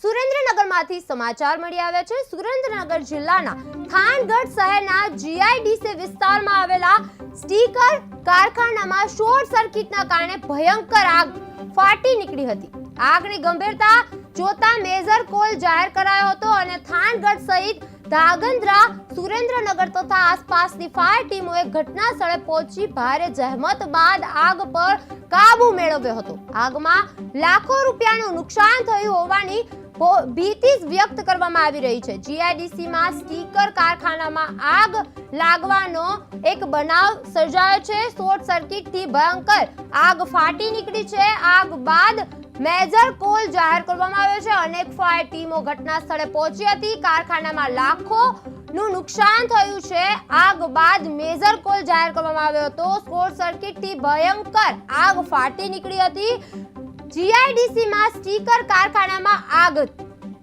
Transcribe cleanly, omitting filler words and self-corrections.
સુરેન્દ્રનગરમાંથી સમાચાર મળી આવ્યા છે। સુરેન્દ્રનગર જિલ્લાના થાનગઢ શહેરના જીઆઈડીસી વિસ્તારમાં આવેલા સ્ટીકર કારખાનામાં શોર્ટ સર્કિટના કારણે ભયંકર આગ ફાટી નીકળી હતી। આગની ગંભીરતા જોતા મેજર કોલ જાહેર કરાયો હતો અને થાનગઢ સહિત ધાંગધ્રા, સુરેન્દ્રનગર તથા આસપાસની ફાયર ટીમોએ ઘટના સ્થળે પહોંચી ભારે જહેમત બાદ આગ પર કાબુ મેળવ્યો હતો। આગમાં લાખો રૂપિયાનું નુકસાન થયું હોવાની ભીતિ વ્યક્ત કરવામાં આવી રહી છે। જીઆઈડીસીમાં સ્ટીકર કારખાનામાં આગ લાગવાનો એક બનાવ સર્જાયો છે। શોર્ટ સર્કિટથી ભયંકર આગ ફાટી નીકળી છે। આગ બાદ મેજર કોલ જાહેર કરવામાં આવ્યો છે। અનેક ફાયર ટીમો ઘટના સ્થળે પહોંચી હતી। કારખાનામાં લાખોનું નુકસાન થયું છે। આગ બાદ મેજર કોલ જાહેર કરવામાં આવ્યો હતો। શોર્ટ સર્કિટથી ભયંકર આગ ફાટી નીકળી હતી। જીઆઈડીસીમાં સ્ટીકર કારખાનામાં આગ